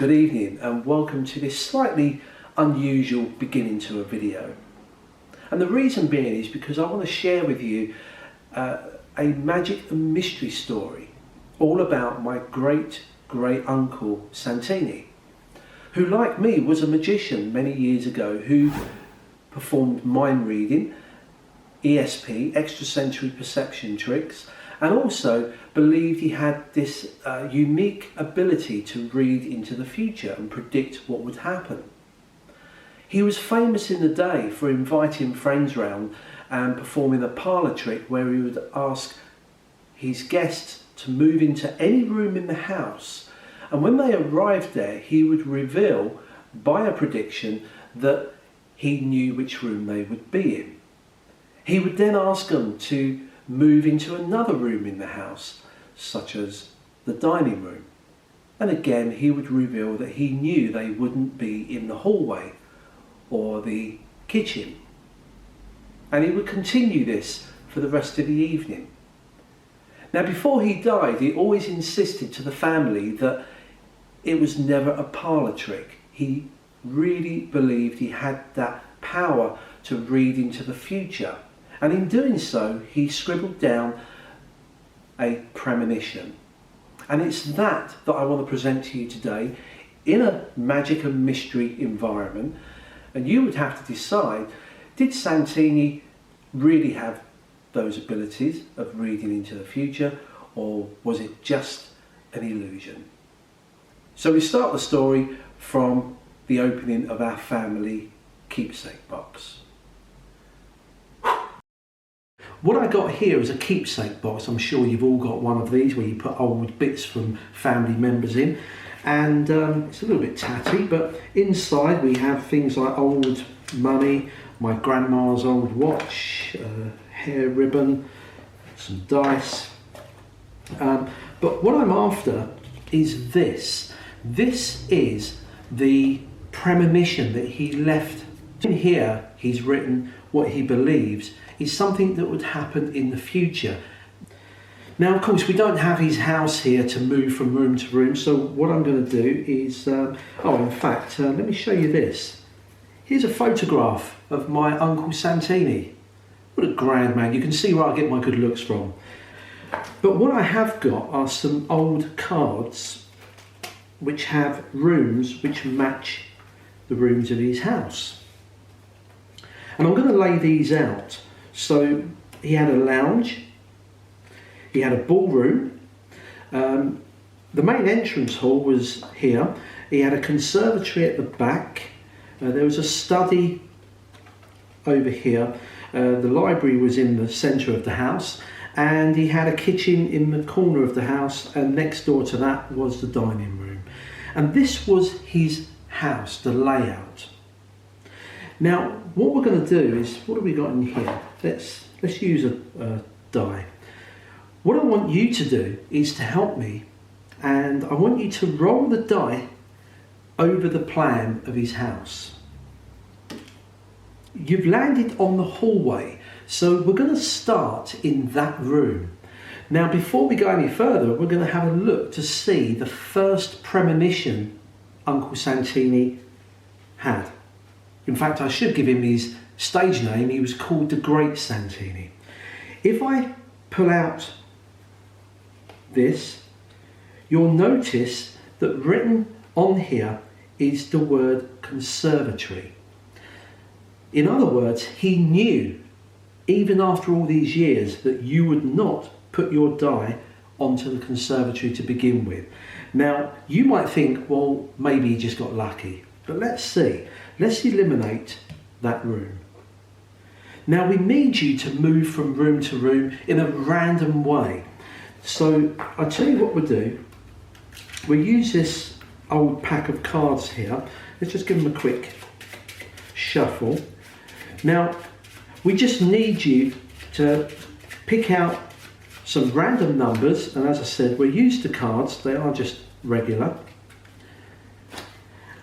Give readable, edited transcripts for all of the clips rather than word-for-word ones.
Good evening and welcome to this slightly unusual beginning to a video. And the reason being is because I want to share with you a magic and mystery story all about my great uncle Santini, who like me was a magician many years ago who performed mind reading, ESP, extrasensory perception tricks, and also believed he had this unique ability to read into the future and predict what would happen. He was famous in the day for inviting friends round and performing a parlour trick where he would ask his guests to move into any room in the house, and when they arrived there he would reveal by a prediction that he knew which room they would be in. He would then ask them to move into another room in the house, such as the dining room, and again he would reveal that he knew they wouldn't be in the hallway or the kitchen, and he would continue this for the rest of the evening. Now, before he died, he always insisted to the family that it was never a parlour trick. He really believed he had that power to read into the future. And in doing so, he scribbled down a premonition. And it's that I want to present to you today in a magic and mystery environment. And you would have to decide, did Santini really have those abilities of reading into the future, or was it just an illusion? So we start the story from the opening of our family keepsake box. What I got here is a keepsake box. I'm sure you've all got one of these where you put old bits from family members in, and it's a little bit tatty, but inside we have things like old money, my grandma's old watch, hair ribbon, some dice, but what I'm after is this. This is the premonition that he left. In here he's written what he believes is something that would happen in the future. Now, of course, we don't have his house here to move from room to room, so what I'm going to do is, in fact, let me show you this. Here's a photograph of my Uncle Santini. What a grand man. You can see where I get my good looks from. But what I have got are some old cards which have rooms which match the rooms of his house. And I'm going to lay these out. So he had a lounge, he had a ballroom, the main entrance hall was here, he had a conservatory at the back, there was a study over here, the library was in the centre of the house, and he had a kitchen in the corner of the house, and next door to that was the dining room. And this was his house, the layout. Now, what we're going to do is, what have we got in here? Let's use a die. What I want you to do is to help me, and I want you to roll the die over the plan of his house. You've landed on the hallway, so we're going to start in that room. Now, before we go any further, we're going to have a look to see the first premonition Uncle Santini had. In fact, I should give him his stage name. He was called the Great Santini. If I pull out this, you'll notice that written on here is the word conservatory. In other words, he knew, even after all these years, that you would not put your die onto the conservatory to begin with. Now, you might think, well, maybe he just got lucky. But let's see. Let's eliminate that room. Now, we need you to move from room to room in a random way. So I'll tell you what we'll do. We'll use this old pack of cards here. Let's just give them a quick shuffle. Now, we just need you to pick out some random numbers, and as I said, we'll use the cards. They are just regular.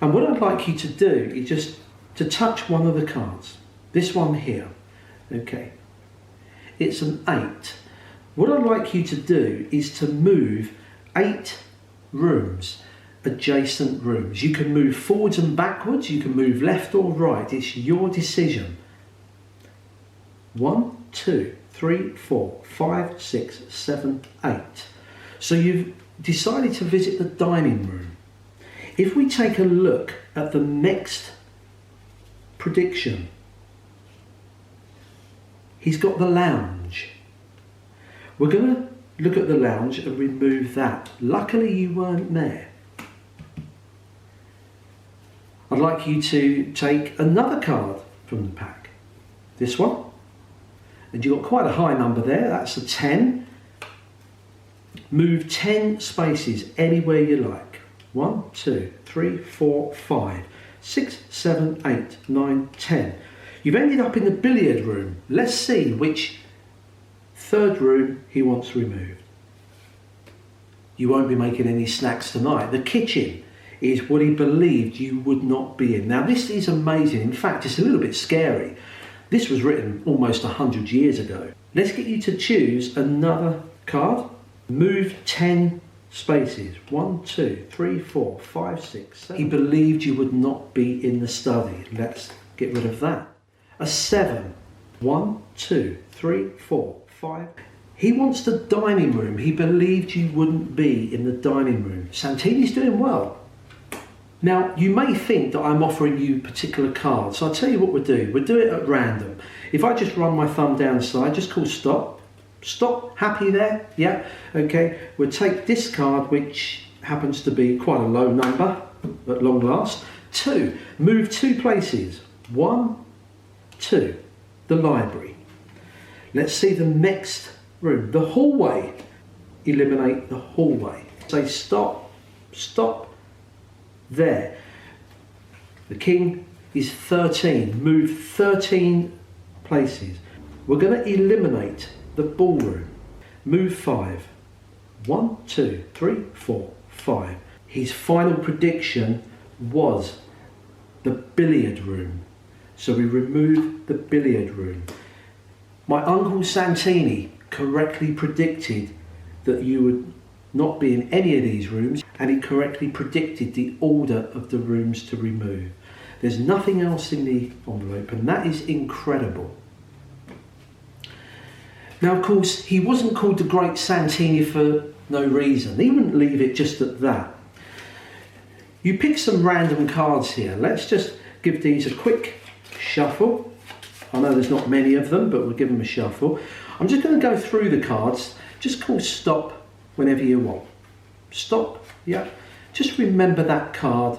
And what I'd like you to do is just to touch one of the cards. This one here. Okay. It's an 8. What I'd like you to do is to move 8 rooms. adjacent rooms. You can move forwards and backwards, you can move left or right, it's your decision. 1, 2, 3, 4, 5, 6, 7, 8. So you've decided to visit the dining room. If we take a look at the next prediction, he's got the lounge. We're going to look at the lounge and remove that. Luckily you weren't there. I'd like you to take another card from the pack. This one. And you've got quite a high number there, that's a 10. Move 10 spaces anywhere you like. 1, 2, 3, 4, 5, 6, 7, 8, 9, 10. You've ended up in the billiard room. Let's see which third room he wants removed. You won't be making any snacks tonight. The kitchen is what he believed you would not be in. Now this is amazing. In fact, it's a little bit scary. This was written almost 100 years ago. Let's get you to choose another card. Move 10 spaces. 1, 2, 3, 4, 5, 6, 7. He believed you would not be in the study. Let's get rid of that. A 7. 1, 2, 3, 4, 5. He wants the dining room. He believed you wouldn't be in the dining room. Santini's doing well. Now, you may think that I'm offering you particular cards, so I'll tell you what we'll do. We'll do it at random. If I just run my thumb down the side, just call stop. Stop, happy there? Yeah, okay. We'll take this card, which happens to be quite a low number at long last. 2, move 2 places. 1, 2, the library. Let's see the next room, the hallway. Eliminate the hallway. Say stop, stop. There. The king is 13. Move 13 places. We're going to eliminate the ballroom. Move 5. 1, 2, 3, 4, 5. His final prediction was the billiard room. So we remove the billiard room. My uncle Santini correctly predicted that you would not be in any of these rooms, and he correctly predicted the order of the rooms to remove. There's nothing else in the envelope, and that is incredible. Now, of course, he wasn't called the Great Santini for no reason. He wouldn't leave it just at that. You pick some random cards here. Let's just give these a quick shuffle. I know there's not many of them, but we'll give them a shuffle. I'm just going to go through the cards. Just call stop whenever you want. Stop, yeah. Just remember that card.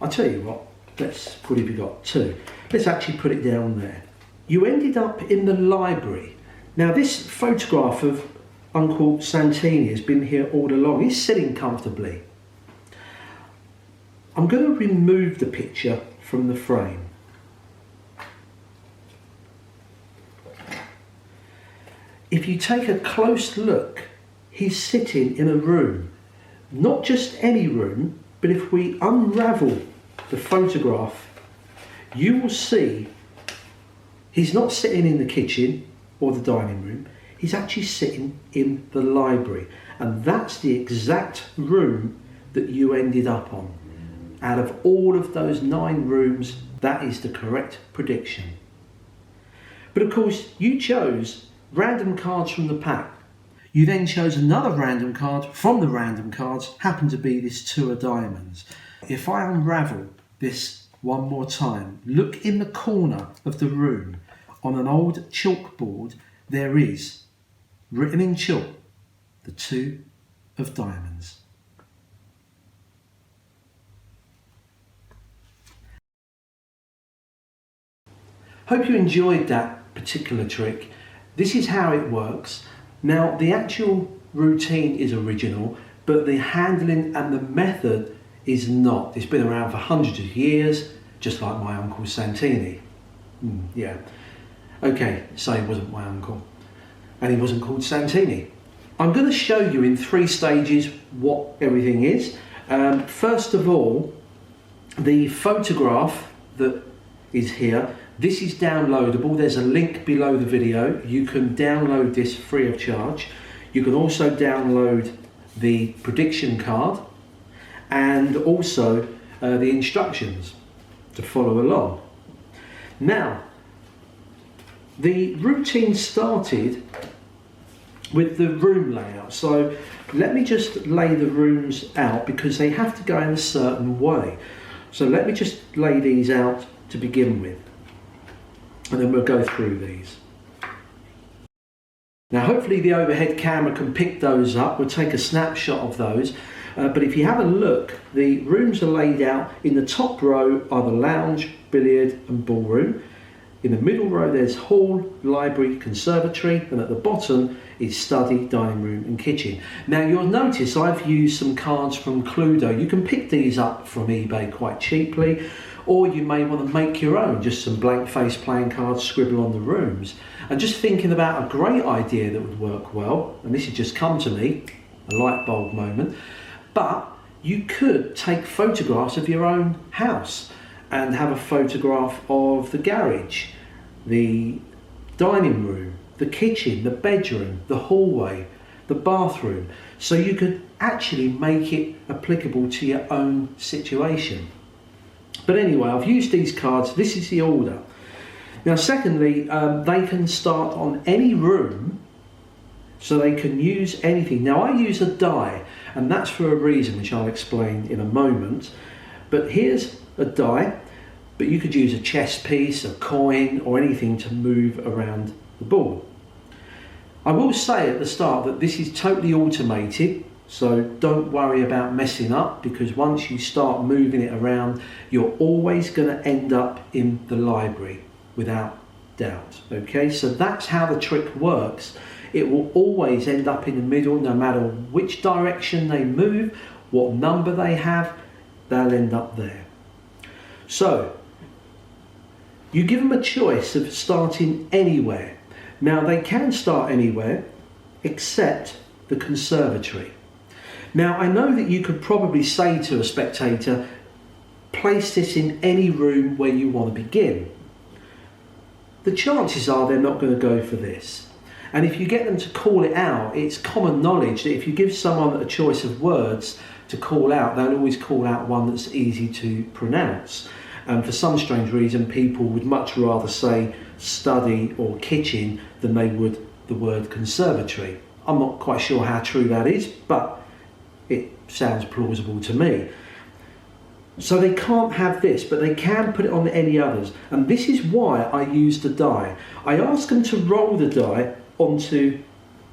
I'll tell you what, what have you got? 2. Let's actually put it down there. You ended up in the library. Now this photograph of Uncle Santini has been here all along. He's sitting comfortably. I'm going to remove the picture from the frame. If you take a close look, he's sitting in a room, not just any room, but if we unravel the photograph, you will see he's not sitting in the kitchen or the dining room, he's actually sitting in the library. And that's the exact room that you ended up on. Out of all of those 9 rooms, that is the correct prediction. But of course, you chose random cards from the pack. You then chose another random card from the random cards, happened to be this 2 of diamonds. If I unravel this one more time, look in the corner of the room. On an old chalkboard, there is, written in chalk, the 2 of diamonds. Hope you enjoyed that particular trick. This is how it works. Now, the actual routine is original, but the handling and the method is not. It's been around for hundreds of years, just like my Uncle Santini. Yeah. Okay, so he wasn't my uncle, and he wasn't called Santini. I'm going to show you in 3 stages what everything is. First of all, the photograph that is here, this is downloadable. There's a link below the video. You can download this free of charge. You can also download the prediction card, and also the instructions to follow along. Now, the routine started with the room layout. So let me just lay the rooms out because they have to go in a certain way. So let me just lay these out to begin with, and then we'll go through these. Now hopefully the overhead camera can pick those up. We'll take a snapshot of those. But if you have a look, the rooms are laid out. In the top row are the lounge, billiard and ballroom. In the middle row there's hall, library, conservatory, and at the bottom is study, dining room and kitchen. Now you'll notice I've used some cards from Cluedo. You can pick these up from eBay quite cheaply, or you may want to make your own, just some blank face playing cards, scribble on the rooms. And just thinking about a great idea that would work well, and this has just come to me, a light bulb moment, but you could take photographs of your own house and have a photograph of the garage, the dining room, the kitchen, the bedroom, the hallway, the bathroom. So you could actually make it applicable to your own situation. But anyway, I've used these cards. This is the order. Now secondly, they can start on any room, so they can use anything. Now I use a die, and that's for a reason which I'll explain in a moment. But here's a die, but you could use a chess piece, a coin, or anything to move around the board. I will say at the start that this is totally automated, so don't worry about messing up, because once you start moving it around, you're always going to end up in the library, without doubt. Okay, so that's how the trick works. It will always end up in the middle, no matter which direction they move, what number they have, they'll end up there. So you give them a choice of starting anywhere. Now they can start anywhere except the conservatory. Now I know that you could probably say to a spectator, place this in any room where you want to begin. The chances are they're not going to go for this. And if you get them to call it out, it's common knowledge that if you give someone a choice of words to call out, they'll always call out one that's easy to pronounce. And for some strange reason, people would much rather say study or kitchen than they would the word conservatory. I'm not quite sure how true that is, but it sounds plausible to me. So they can't have this, but they can put it on any others. And this is why I use the die. I ask them to roll the die onto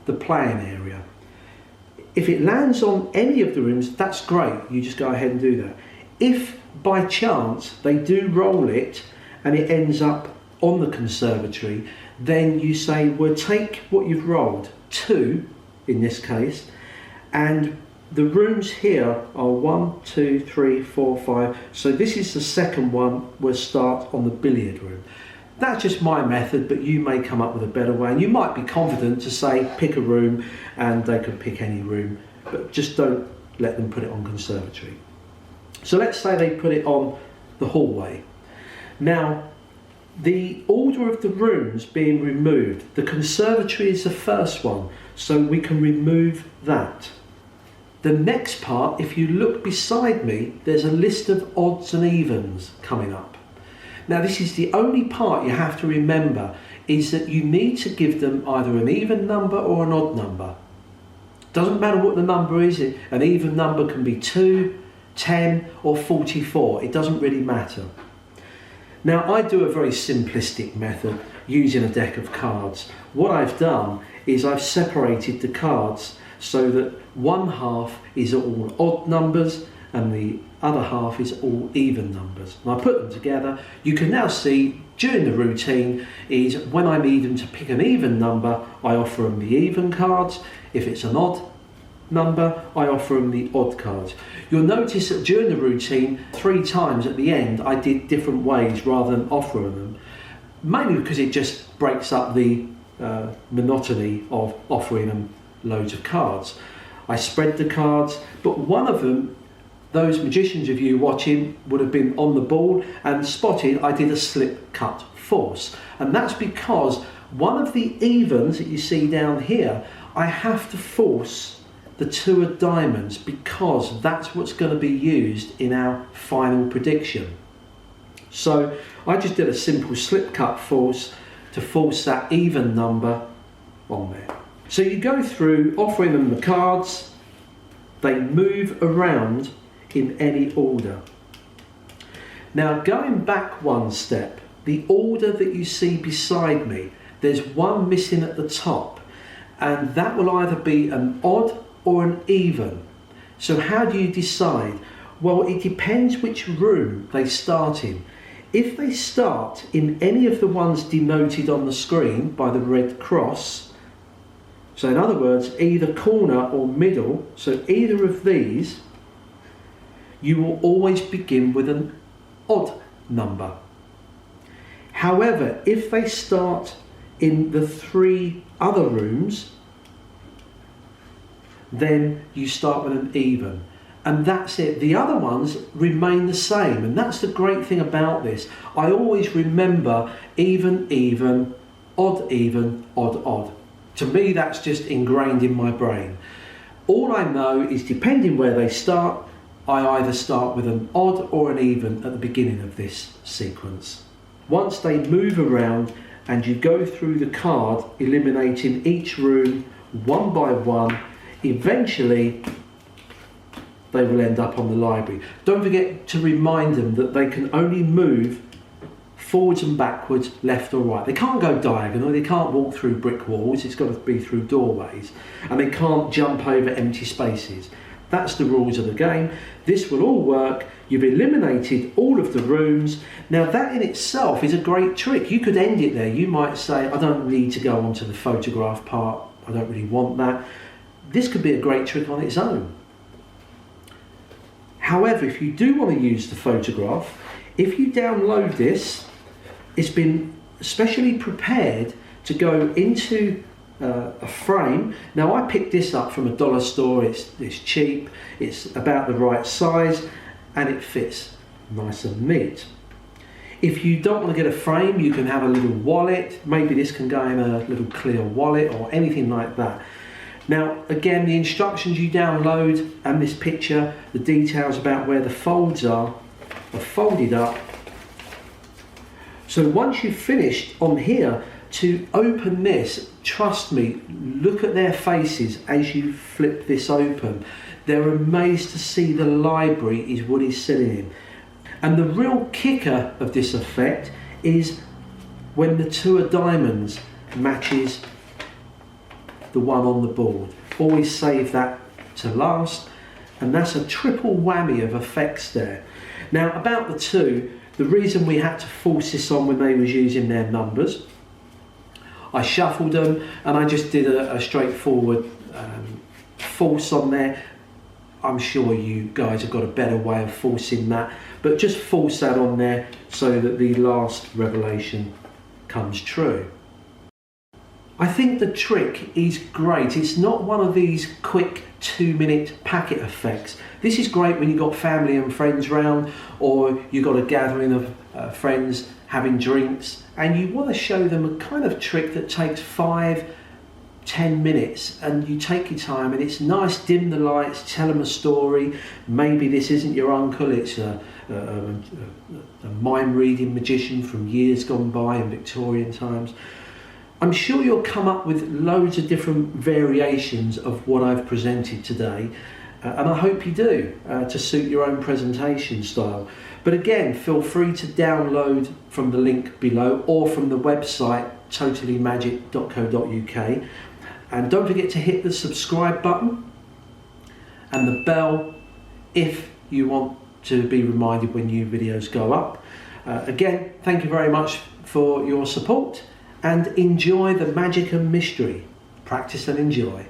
the playing area. If it lands on any of the rooms, that's great. You just go ahead and do that. If by chance they do roll it and it ends up on the conservatory, then you say, well, take what you've rolled, 2 in this case, and the rooms here are 1, 2, 3, 4, 5. So this is the second one. We'll start on the billiard room. That's just my method, but you may come up with a better way. And you might be confident to say, pick a room, and they could pick any room, but just don't let them put it on conservatory. So let's say they put it on the hallway. Now, the order of the rooms being removed, the conservatory is the first one, so we can remove that. The next part, if you look beside me, there's a list of odds and evens coming up. Now this is the only part you have to remember, is that you need to give them either an even number or an odd number. Doesn't matter what the number is, an even number can be 2, 10 or 44, it doesn't really matter. Now I do a very simplistic method using a deck of cards. What I've done is I've separated the cards so that one half is all odd numbers and the other half is all even numbers. And I put them together. You can now see during the routine is when I need them to pick an even number, I offer them the even cards. If it's an odd number, I offer them the odd cards. You'll notice that during the routine, 3 times at the end, I did different ways rather than offering them, mainly because it just breaks up the monotony of offering them loads of cards. I spread the cards, but one of them, those magicians of you watching would have been on the ball and spotted I did a slip cut force, and that's because one of the evens that you see down here, I have to force the 2 of diamonds because that's what's going to be used in our final prediction. So I just did a simple slip cut force to force that even number on there. So you go through offering them the cards, they move around in any order. Now going back one step, the order that you see beside me, there's one missing at the top, and that will either be an odd or an even. So how do you decide? Well, it depends which room they start in. If they start in any of the ones denoted on the screen by the red cross, so in other words, either corner or middle, so either of these, you will always begin with an odd number. However, if they start in the 3 other rooms, then you start with an even. And that's it. The other ones remain the same, and that's the great thing about this. I always remember even, even, odd, odd. To me, that's just ingrained in my brain. All I know is depending where they start, I either start with an odd or an even at the beginning of this sequence. Once they move around and you go through the card, eliminating each room one by one, eventually they will end up on the library. Don't forget to remind them that they can only move forwards and backwards, left or right. They can't go diagonal, they can't walk through brick walls, it's got to be through doorways, and they can't jump over empty spaces. That's the rules of the game. This will all work. You've eliminated all of the rooms. Now that in itself is a great trick. You could end it there. You might say, I don't need to go on to the photograph part. I don't really want that. This could be a great trick on its own. However, if you do want to use the photograph, if you download this, it's been specially prepared to go into a frame. Now I picked this up from a dollar store, it's cheap, it's about the right size, and it fits nice and neat. If you don't want to get a frame, you can have a little wallet. Maybe this can go in a little clear wallet or anything like that. Now again, the instructions you download and this picture, the details about where the folds are folded up. So once you've finished on here, to open this, trust me, look at their faces as you flip this open. They're amazed to see the library is what is sitting in. And the real kicker of this effect is when the 2 of diamonds matches the one on the board. Always save that to last, and that's a triple whammy of effects there. Now about the 2, the reason we had to force this on when they was using their numbers, I shuffled them and I just did a straightforward force on there. I'm sure you guys have got a better way of forcing that, but just force that on there so that the last revelation comes true. I think the trick is great. It's not one of these quick 2-minute packet effects. This is great when you've got family and friends round, or you've got a gathering of friends having drinks, and you want to show them a kind of trick that takes 5-10 minutes, and you take your time, and it's nice. Dim the lights, tell them a story. Maybe this isn't your uncle, it's a mind-reading magician from years gone by in Victorian times. I'm sure you'll come up with loads of different variations of what I've presented today, and I hope you do, to suit your own presentation style. But again, feel free to download from the link below or from the website totallymagic.co.uk, and don't forget to hit the subscribe button and the bell if you want to be reminded when new videos go up. Again, thank you very much for your support, and enjoy the magic and mystery. Practice and enjoy.